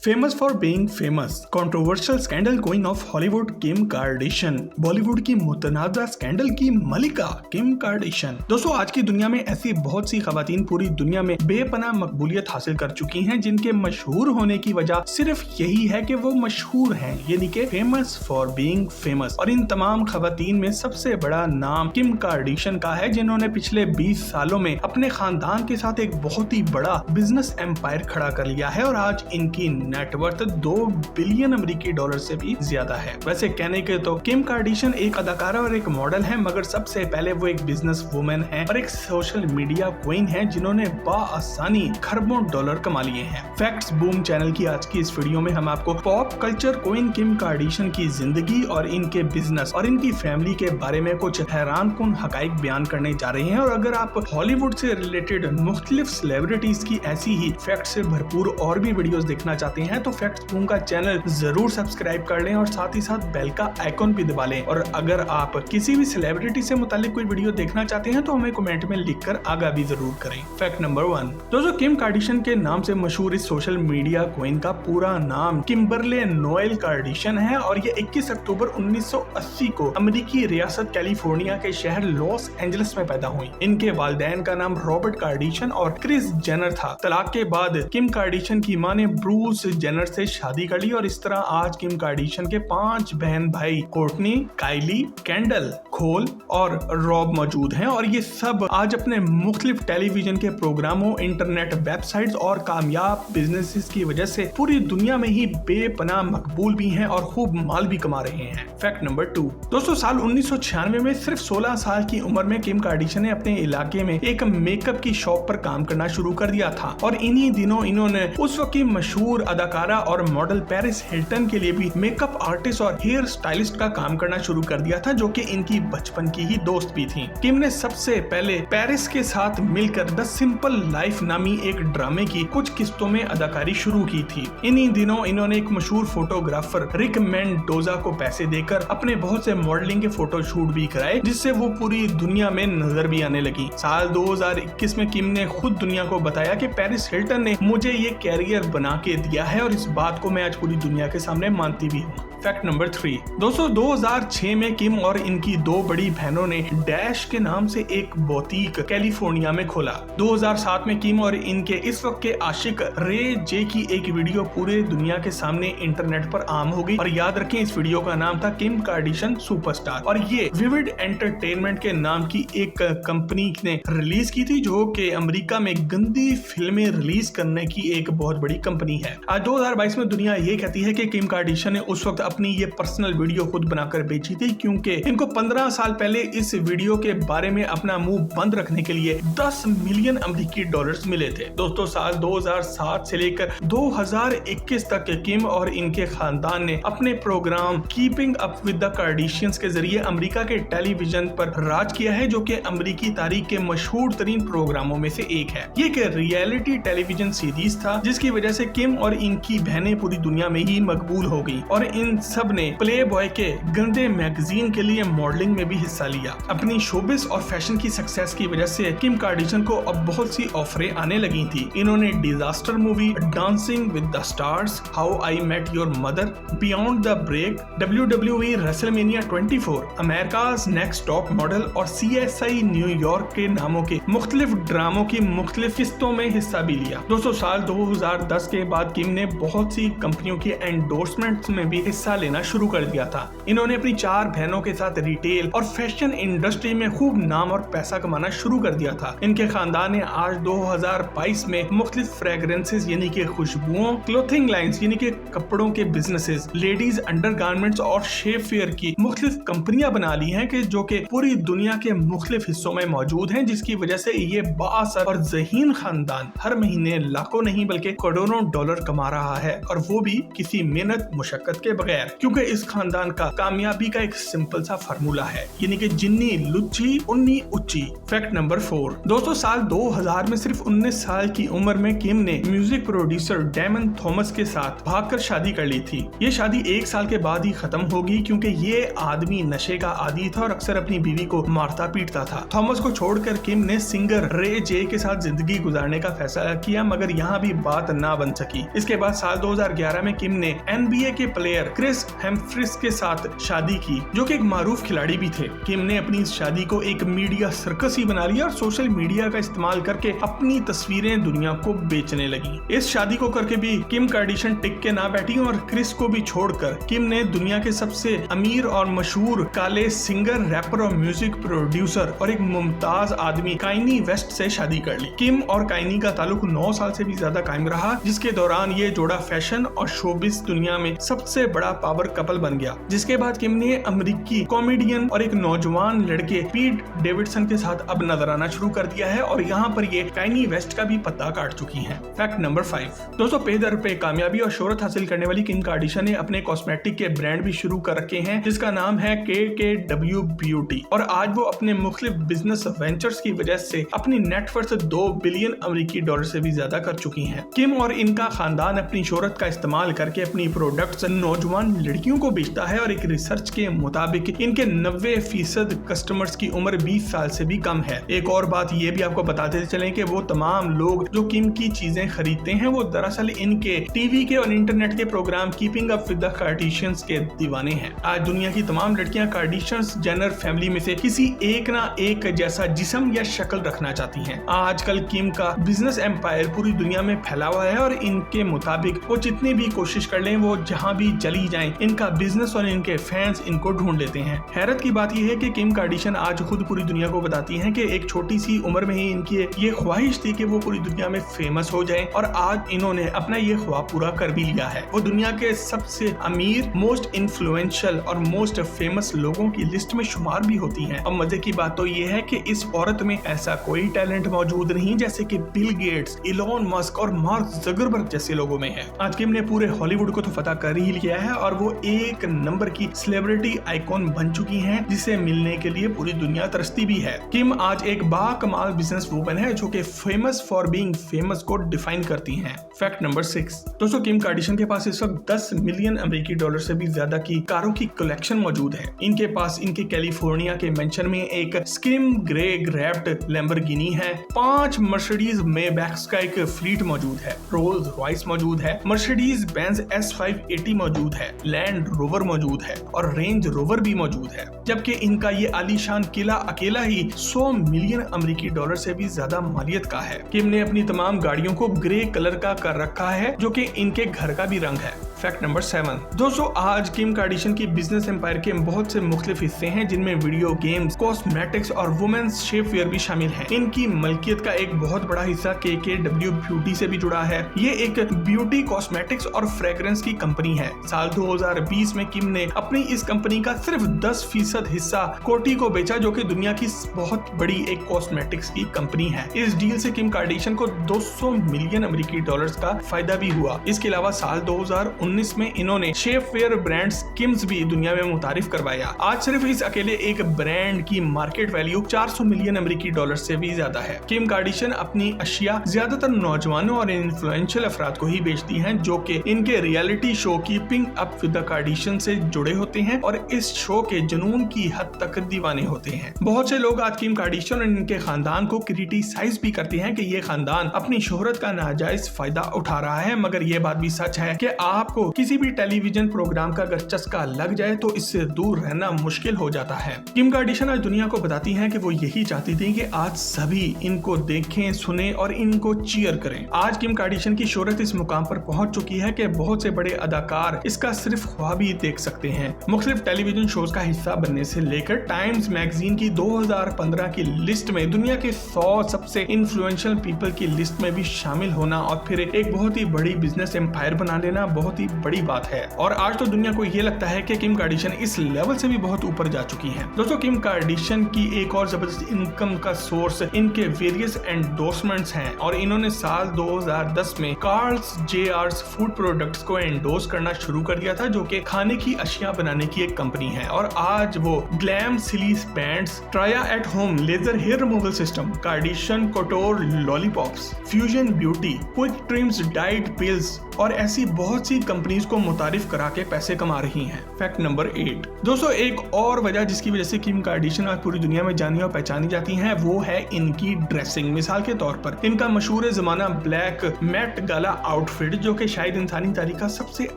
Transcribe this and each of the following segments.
Famous for being famous, controversial scandal queen of Hollywood Kim Kardashian, Bollywood की मुतनाज़ा scandal की मलिका Kim Kardashian. दोस्तों, आज की दुनिया में ऐसी बहुत सी खवातीन पूरी दुनिया में बेपनाह मकबूलियत हासिल कर चुकी हैं, जिनके मशहूर होने की वजह सिर्फ यही है कि वो मशहूर हैं, यानी कि फेमस फॉर बीइंग फेमस। और इन तमाम खवातीन में सबसे बड़ा नाम किम कार्दाशियन का है, जिन्होंने पिछले 20 सालों में अपने खानदान के साथ एक बहुत ही बड़ा बिजनेस एम्पायर खड़ा कर लिया है और आज इनकी नेटवर्थ 2 बिलियन अमेरिकी डॉलर से भी ज्यादा है। वैसे कहने के तो किम कार्दाशियन एक अदाकारा और एक मॉडल है, मगर सबसे पहले वो एक बिजनेस वुमेन है और एक सोशल मीडिया क्वीन है, जिन्होंने बाआसानी खरबों डॉलर कमा लिए हैं। फैक्ट्स बूम चैनल की आज की इस वीडियो में हम आपको pop culture queen Kim Kardashian की जिंदगी और इनके बिजनेस और इनकी फैमिली के बारे में कुछ हैरानकुन हकाइक बयान करने जा रहे हैं। और अगर आप हॉलीवुड से रिलेटेड मुख्तलिफ सेलिब्रिटीज की ऐसी ही फैक्ट से भरपूर और भी वीडियोस देखना चाहते हैं तो फैक्ट्स बूम का चैनल जरूर सब्सक्राइब कर लें और साथ ही साथ बेल का आइकॉन भी दबा लें। और अगर आप किसी भी सेलिब्रिटी से मुतालिक कोई वीडियो देखना चाहते हैं तो हमें कमेंट में लिखकर आगाह भी जरूर करें। फैक्ट नंबर 1, दोस्तों, किम कार्दाशियन के नाम से मशहूर इस सोशल मीडिया क्वीन का पूरा नाम किम्बरले नोएल कार्दाशियन है और ये 21 अक्टूबर 1980 को अमेरिकी रियासत कैलिफोर्निया के शहर लॉस एंजलिस में पैदा हुई। इनके वालिदैन का नाम रॉबर्ट कार्दाशियन और क्रिस जेनर था। तलाक के बाद किम कार्दाशियन की मां ने ब्रूस जेनर से शादी कर ली और इस तरह आज किम कार्दाशियन के 5 बहन भाई कोर्टनी, काइली, कैंडल, खोल और रॉब मौजूद हैं और ये सब आज अपने मुख्तलिफ टेलीविजन के प्रोग्रामों, इंटरनेट वेबसाइट्स और कामयाब बिजनेसेस की वजह से पूरी दुनिया में ही बेपनाह मकबूल भी हैं और खूब माल भी कमा रहे हैं। फैक्ट नंबर 2, दोस्तों, साल 1996 में सिर्फ 16 साल की उम्र में किम कार्दाशियन ने अपने इलाके में एक मेकअप की शॉप पर काम करना शुरू कर दिया था और इन्हीं दिनों इन्होंने उस वक्त की मशहूर अदाकारा और मॉडल पेरिस हिल्टन के लिए भी मेकअप आर्टिस्ट और हेयर स्टाइलिस्ट का काम करना शुरू कर दिया था, जो कि इनकी बचपन की ही दोस्त भी थी। किम ने सबसे पहले पेरिस के साथ मिलकर द सिंपल लाइफ नामी एक ड्रामे की कुछ किस्तों में अदाकारी शुरू की थी। इन्हीं दिनों इन्होंने एक मशहूर फोटोग्राफर रिक मेंडोजा को पैसे देकर अपने बहुत से मॉडलिंग के फोटो शूट भी कराए, जिससे वो पूरी दुनिया में नजर भी आने लगी। साल 2021 में किम ने खुद दुनिया को बताया कि पेरिस हिल्टन ने मुझे ये कैरियर बना के दिया है और इस बात को मैं आज पूरी दुनिया के सामने मानती भी हूँ। फैक्ट नंबर 3, दोस्तों, 2006 में किम और इनकी 2 बड़ी बहनों ने डैश के नाम से एक बुटीक कैलिफोर्निया में खोला। 2007 में किम और इनके इस वक्त के आशिक रे जे की एक वीडियो पूरे दुनिया के सामने इंटरनेट पर आम हो गई और याद रखें इस वीडियो का नाम था किम कार्दाशियन सुपरस्टार और ये विविड एंटरटेनमेंट के नाम की एक कंपनी ने रिलीज की थी, जो कि अमेरिका में गंदी फिल्में रिलीज करने की एक बहुत बड़ी कंपनी है। आज 2022 में दुनिया ये कहती है कि किम कार्दाशियन ने उस वक्त अपनी ये पर्सनल वीडियो खुद बनाकर बेची थी, क्योंकि इनको 15 साल पहले इस वीडियो के बारे में अपना मुंह बंद रखने के लिए 10 मिलियन अमेरिकी डॉलर्स मिले थे। दोस्तों, साल 2007 से लेकर 2021 तक किम और इनके खानदान ने अपने program keeping up with the Kardashians के जरिए अमेरिका के टेलीविजन पर राज किया है, जो कि अमेरिकी तारीख के मशहूर तरीन प्रोग्रामों में से एक है। ये एक रियलिटी टेलीविजन सीरीज था, जिसकी वजह से किम और इनकी बहनें पूरी दुनिया में ही मकबूल हो गई और इन सब ने प्ले बॉय के गंदे मैगजीन के लिए मॉडलिंग में भी हिस्सा लिया। अपनी शोबिस और फैशन की सक्सेस की वजह से किम कार्दाशियन को अब बहुत सी ऑफरें आने लगी थी। इन्होंने disaster movie, dancing with the stars, how I met your mother, beyond the break, WWE WrestleMania 24, America's next top model और CSI न्यूयॉर्क के नामों के मुख्तलिफ ड्रामों की मुख्तलिफ किस्तों में हिस्सा भी लिया। दोस्तों, साल 2010 के बाद किम ने बहुत सी कंपनियों की एंडोर्समेंट्स में भी हिस्सा लेना शुरू कर दिया था। इन्होंने अपनी 4 बहनों के साथ रिटेल और फैशन इंडस्ट्री में खूब नाम और पैसा कमाना शुरू कर दिया था। इनके खानदान ने आज 2022 में मुख्तलिफ फ्रेग्रेंसेस यानी कि खुशबुओं, क्लोथिंग लाइंस यानी कि कपड़ों के बिजनेसेस, लेडीज अंडरगारमेंट्स और शेफवेयर की मुख्तलिफ कंपनियां बना ली हैं, कि जो कि पूरी दुनिया के मुख्तलिफ हिस्सों में मौजूद हैं, जिसकी वजह से ये बाअसर और ज़हीन खानदान हर महीने लाखों नहीं बल्कि करोड़ों डॉलर कमा रहा है और वो भी किसी मेहनत मुशक्कत के बगैर। बगैर, क्योंकि इस खानदान का कामयाबी का एक सिंपल सा फार्मूला है, यानी कि जिन्नी लुच्ची उन्नी उच्ची। Fact number 4। दोस्तों साल 2000 में सिर्फ 19 साल की उम्र में किम ने म्यूजिक प्रोड्यूसर डेमन थॉमस के साथ भागकर शादी कर ली थी। ये शादी 1 साल के बाद ही खत्म होगी, क्योंकि ये आदमी नशे का आदी था और अक्सर अपनी बीवी को मारता पीटता था। थॉमस को छोड़कर किम ने सिंगर रे जे के साथ जिंदगी गुजारने का फैसला किया, मगर यहाँ भी बात ना बन सकी। इसके बाद साल 2011 में किम ने NBA के प्लेयर क्रिस हेम्फ्रिस के साथ शादी की, जो कि एक मारूफ खिलाड़ी भी थे। किम ने अपनी इस शादी को एक मीडिया सर्कस ही बना लिया और सोशल मीडिया का इस्तेमाल करके अपनी तस्वीरें दुनिया को बेचने लगी। इस शादी को करके भी किम कार्डिशन टिक के ना बैठी और क्रिस को भी छोड़कर किम ने दुनिया के सबसे अमीर और मशहूर काले सिंगर, रैपर और म्यूजिक प्रोड्यूसर और एक मुमताज आदमी काइनी वेस्ट से शादी कर ली। किम और काइनी का ताल्लुक 9 साल से भी ज्यादा कायम रहा, जिसके दौरान ये जोड़ा फैशन और शोबिस दुनिया में सबसे बड़ा पावर कपल बन गया। जिसके बाद किम ने अमेरिकी कॉमेडियन और एक नौजवान लड़के पीट डेविडसन के साथ अब नजर आना शुरू कर दिया है और यहाँ पर ये काइनी वेस्ट का भी पत्ता काट चुकी हैं। Fact number 5। दोस्तों पे दर पे कामयाबी और शोहरत हासिल करने वाली किम कार्डिशन ने अपने कॉस्मेटिक के ब्रांड भी शुरू कर रखे हैं, जिसका नाम है KKW ब्यूटी, और आज वो अपने मुख्तलिफ बिजनेस वेंचर्स की वजह से अपनी नेटवर्थ 2 बिलियन अमेरिकी डॉलर से भी ज्यादा कर चुकी हैं। किम और इनका खानदान अपनी शोहरत का इस्तेमाल करके अपनी प्रोडक्ट्स नौजवान लड़कियों को बेचता है और एक रिसर्च के मुताबिक इनके 90% कस्टमर्स की उम्र 20 साल से भी कम है। एक और बात ये भी आपको बताते चलें कि वो तमाम लोग जो किम की चीजें खरीदते हैं वो दरअसल इनके टीवी के और इंटरनेट के program keeping up with the Kardashians के दीवाने हैं। आज दुनिया की तमाम लड़कियां कार्डिशियंस जेनर फैमिली में से किसी एक ना एक जैसा जिस्म या शक्ल रखना चाहती हैं। आजकल किम का बिजनेस एम्पायर पूरी दुनिया में फैला हुआ है और इनके मुताबिक वो जितनी भी कोशिश कर लें, वो जहां भी चली जाएं, इनका बिजनेस और इनके फैंस इनको ढूंढ लेते हैं। हैरत की बात यह है कि किम कार्डिशन आज खुद पूरी दुनिया को बताती हैं कि एक छोटी सी उम्र में ही इनकी ये ख्वाहिश थी कि वो पूरी दुनिया में फेमस हो जाएं और आज इन्होंने अपना ये ख्वाब पूरा कर भी लिया है। वो दुनिया के सबसे अमीर, मोस्ट इन्फ्लुएंशियल और मोस्ट फेमस लोगों की लिस्ट में शुमार भी होती हैं। अब मजे की बात तो ये है कि इस औरत में ऐसा कोई टैलेंट मौजूद नहीं जैसे कि बिल गेट्स, इलॉन मस्क और मार्क ज़करबर्ग जैसे लोगों में है। आज किम ने पूरे हॉलीवुड को तो फतह कर ही लिया है और वो एक नंबर की सेलिब्रिटी आइकॉन बन चुकी हैं, जिसे मिलने के लिए पूरी दुनिया तरसती भी है। किम आज एक बाकमाल बिजनेस वूमन है जो कि फेमस फॉर बीइंग फेमस को डिफाइन करती हैं। Fact number 6। दोस्तों किम कार्डिशन के पास इस वक्त 10 मिलियन अमेरिकी डॉलर से भी ज्यादा की कारों की कलेक्शन मौजूद है। इनके पास इनके कैलिफोर्निया के मेंशन में एक स्किम ग्रे रैप्ड लैम्बोर्गिनी है, 5 मर्सिडीज मेबैक्स का एक फ्लीट मौजूद है, रोल्स रॉयस मौजूद है, मर्सिडीज बेंज S580 मौजूद है, लैंड रोवर मौजूद है और रेंज रोवर भी मौजूद है। जबकि इनका ये आलीशान किला अकेला ही 100 मिलियन अमेरिकी डॉलर से भी ज्यादा मालियत का है। किम ने अपनी तमाम गाड़ियों को ग्रे कलर का कर रखा है, जो कि इनके घर का भी रंग है। Fact number 7। दोस्तों आज किम कार्डिशन की बिजनेस एम्पायर के बहुत से मुख्तलिफ हिस्से हैं, जिनमें वीडियो गेम्स, कॉस्मेटिक्स और वुमेन्स शेप वेयर भी शामिल हैं। इनकी मलकियत का एक बहुत बड़ा हिस्सा KKW ब्यूटी से भी जुड़ा है। ये एक ब्यूटी, कॉस्मेटिक्स और फ्रेग्रेंस की कंपनी है। साल 2020 में किम ने अपनी इस कंपनी का सिर्फ 10% हिस्सा कोटी को बेचा, जो कि दुनिया की बहुत बड़ी एक कॉस्मेटिक्स की कंपनी है। इस डील से किम कार्डिशन को 200 मिलियन अमेरिकी डॉलर्स का फायदा भी हुआ। इसके अलावा साल 2019 में इन्होंने शेफ वेयर ब्रांड किम्स भी दुनिया में मुतारिफ करवाया। आज सिर्फ इस अकेले एक ब्रांड की मार्केट वैल्यू 400 मिलियन अमेरिकी डॉलर से भी ज्यादा है। किम कार्डिशन अपनी अशिया ज्यादातर नौजवानों और इन्फ्लुएंशियल अफराद को ही बेचती हैं, जो कि इनके reality show keeping up with the कार्डिशन से जुड़े होते हैं और इस शो के जुनून की हद तक दीवाने होते हैं। बहुत से लोग आज किम कार्डिशन और इनके खानदान को क्रिटिसाइज भी करते हैं कि ये खानदान अपनी शोहरत का नाजायज फायदा उठा रहा है, मगर ये बात भी सच है कि आपको किसी भी टेलीविजन प्रोग्राम का अगर चस्का लग जाए तो इससे दूर रहना मुश्किल हो जाता है। किम कार्डिशन आज दुनिया को बताती हैं कि वो यही चाहती थी कि आज सभी इनको देखें, सुने और इनको चीयर करें। आज किम कार्डिशन की शोहरत इस मुकाम पर पहुंच चुकी है कि बहुत से बड़े अदाकार इसका सिर्फ ख्वाब ही देख सकते हैं। मुख्तलिफ टेलीविजन शोज का हिस्सा बनने से लेकर टाइम्स मैगजीन की 2015 की लिस्ट में दुनिया के 100 सबसे इन्फ्लुएंशियल पीपल की लिस्ट में भी शामिल होना और फिर एक बहुत ही बड़ी बिजनेस एम्पायर बना लेना बहुत ही बड़ी बात है और आज तो दुनिया को ये लगता है कि किम कार्दाशियन इस लेवल से भी बहुत ऊपर जा चुकी हैं। दोस्तों किम कार्दाशियन की एक और जबरदस्त इनकम का सोर्स इनके वेरियस एंडोर्समेंट्स हैं और इन्होंने साल 2010 में कार्ल्स JR's फूड प्रोडक्ट्स को एंडोर्स करना शुरू कर दिया था, जो कि खाने की अशिया बनाने की एक कंपनी है। और आज वो glam silly pants, Tria at home laser hair removal system, Kardashian couture lollipops, fusion beauty, quick trims diet pills और ऐसी बहुत सी कंपनीज को मुतारिफ करा के पैसे कमा रही हैं। फैक्ट नंबर 8 दोस्तों, एक और वजह जिसकी वजह से किम कार्दाशियन आज पूरी दुनिया में जानी और पहचानी जाती हैं वो है इनकी ड्रेसिंग। मिसाल के तौर पर इनका मशहूर जमाना ब्लैक मैट गाला आउटफिट, जो कि शायद इंसानी तारीख का सबसे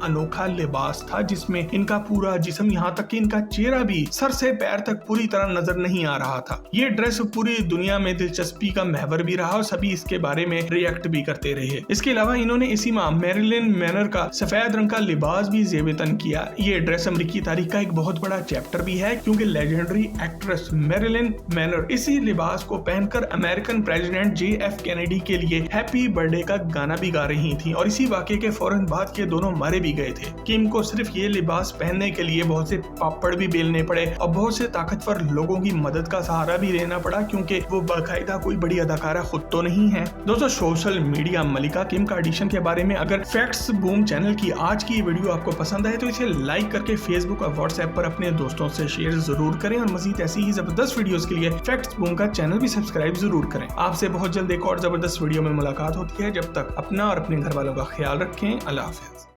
अनोखा लिबास था, जिसमें इनका पूरा जिस्म यहाँ तक कि इनका चेहरा भी सर से पैर तक पूरी तरह नजर नहीं आ रहा था। ये ड्रेस पूरी दुनिया में दिलचस्पी का महवर भी रहा और सभी इसके बारे में रिएक्ट भी करते रहे। इसके अलावा इन्होंने इसी माह मैरिलिन मैनर का सफेद रंग का लिबास भी ज़ेब-ए-तन किया। ये ड्रेस अमेरिकी तारीख का एक बहुत बड़ा चैप्टर भी है, क्योंकि लेजेंडरी एक्ट्रेस मैरिलिन मैनर इसी लिबास को पहनकर अमेरिकन प्रेसिडेंट JF कैनेडी के लिए हैप्पी बर्थडे का गाना भी गा रही थी और इसी वाकये के फौरन बाद के दोनों मारे भी गए थे। किम को सिर्फ ये लिबास पहनने के लिए बहुत से पापड़ भी बेलने पड़े और बहुत से ताकतवर लोगों की मदद का सहारा भी लेना पड़ा, क्योंकि वो बाकायदा कोई बड़ी अदाकारा खुद तो नहीं है। दोस्तों सोशल मीडिया मलिका किम कार्दाशियन के बारे में अगर फैक्ट्स बूम चैनल की आज की वीडियो आपको पसंद आए तो इसे लाइक करके फेसबुक और व्हाट्सएप पर अपने दोस्तों से शेयर जरूर करें और मजीद ऐसी ही जबरदस्त वीडियोस के लिए फैक्ट्स बूम का चैनल भी सब्सक्राइब जरूर करें। आपसे बहुत जल्द एक और जबरदस्त वीडियो में मुलाकात होती है। जब तक अपना और अपने घर वालों का ख्याल रखें। अल्लाह हाफिज़।